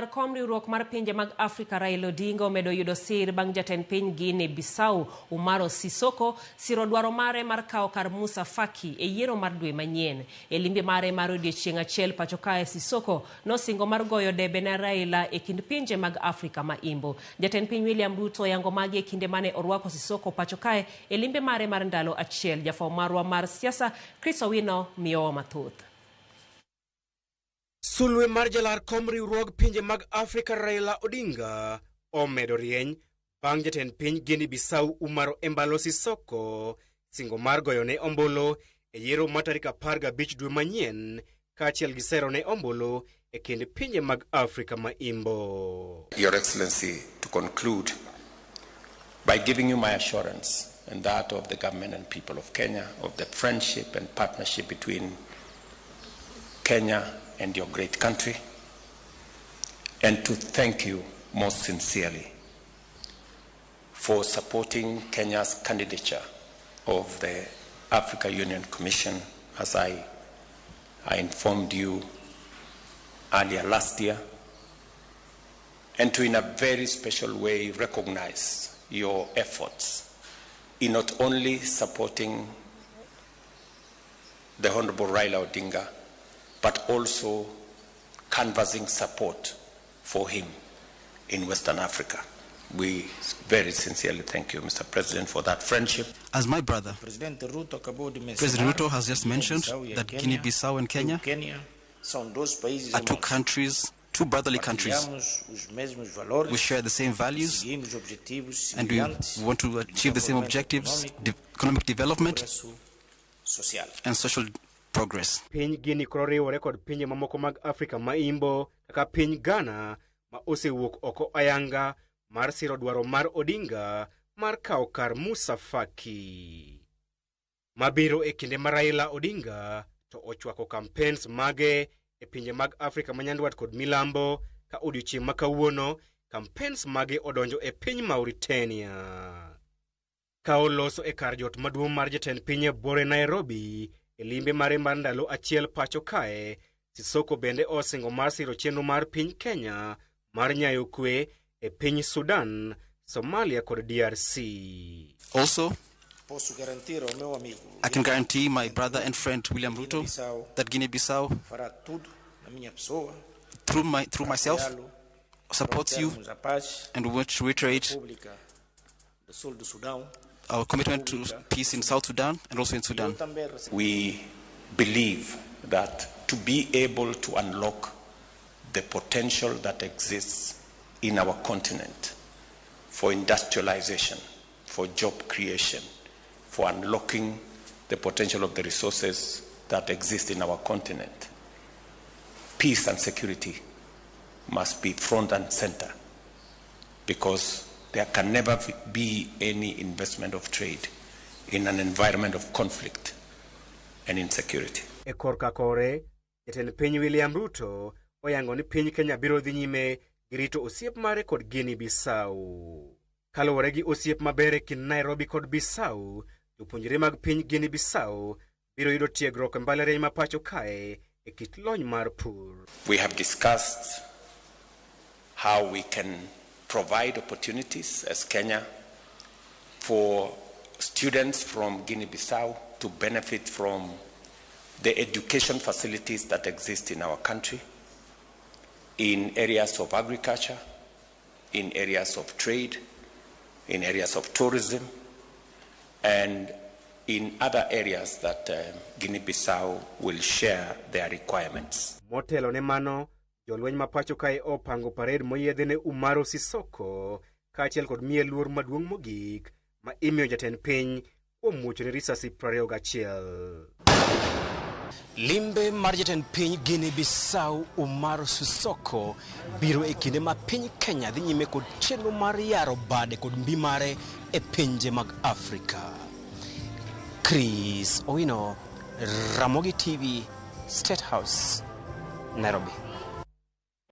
Jalar kom riwruok mar pinje mag Afrika Raila Odinga omedo yudo sir bang' jatend piny Guinea Bissau Umaro Sisoko siro dwaro mare mar kawo kar Musa Faki e yiero mar dwe manyien. E limbe mare mar odiechieng' achiel pacho kae, Sisoko nosingo mar goyo debe ne Raila e kind pinje mag Afrika ma Imbo. Jatend piny William Ruto oyango magi e kinde mane orwako Sisoko pacho kae e limbe mare mar ndalo achiel. Jafo marwa mar siasa Chris Owino miyowa mathoth. Sulwe mar jalar kom riwruog pinje mag Afrika Raila Odinga omedo rieny bang' jatend piny Guinea Bissau Umaro Embalo Sisoko singo mar goyone ombulu e yiero ma tarik 15 dwe manyien kaachiel gi sero ne ombulu e kind pinje mag Afrika ma Imbo. Your Excellency, to conclude by giving you my assurance and that of the government and people of Kenya of the friendship and partnership between Kenya and your great country, and to thank you most sincerely for supporting Kenya's candidature of the Africa Union Commission, as I informed you earlier last year, and to in a very special way recognize your efforts in not only supporting the Honorable Raila Odinga, but also canvassing support for him in Western Africa. We very sincerely thank you, Mr. President, for that friendship. As my brother, President Ruto has just mentioned that Guinea-Bissau and Kenya are two countries, two brotherly countries. We share the same values and we want to achieve the same objectives, economic development and social progress. Piny Guinea kororiwore kod pinje mamoko mag Afrika ma Imbo kaka piny Ghana ma osewuok oko ayanga mar siro dwaro mar Odinga mar kawo kar Musa Faki. Mabiro e kinde mar Raila Odinga to ochwako campaigns mage e pinje mag Afrika ma Nyandwat kod Milambo ka odiochieng' ma kawuono campaigns mage odonjo e piny Mauritania. Ka oloso e kar jot maduong' mar jatend piny e bore Nairobi e limbe mare mar ndalo achiel pacho kae, Sisoko bende osingo mar siro chenro mar piny Kenya mar nyayo kwe e piny Sudan, Somalia kod DRC. Also, I can guarantee my brother and friend William Ruto that Guinea-Bissau, through myself, supports you and we want to reiterate our commitment to peace in South Sudan and also in Sudan. We believe that to be able to unlock the potential that exists in our continent for industrialization, for job creation, for unlocking the potential of the resources that exist in our continent, peace and security must be front and center, because there can never be any investment of trade in an environment of conflict and insecurity. E korka kore, jatend piny William Ruto oyango ni piny Kenya biro dhi nyime gi rito osiep mare kod Guinea Bissau. Kaluwore gi osiep maber e kind Nairobi kod Bissau, jopuonjre mag piny Guinea Bissau biro yudo tiegruok e mbalariany ma pacho kae e kit lony mar pur. We have discussed how we can provide opportunities as Kenya for students from Guinea-Bissau to benefit from the education facilities that exist in our country, in areas of agriculture, in areas of trade, in areas of tourism, and in other areas that Guinea-Bissau will share their requirements. Motelo ne mano, jolweny ma pacho kae opango parade moyiedhi ne Umaro Sisoko kaachiel kod miye luor maduong' mogik ma imiyo jatend piny kuom muochone risasi 21. Limbe mar jatend piny Guinea Bissau Umaro Sisoko biro e kinde ma piny Kenya dhi nyime kod chenro mar yaro bade kod mbi mare e pinje mag Afrika. Chris Owino, Ramogi TV, State House, Nairobi.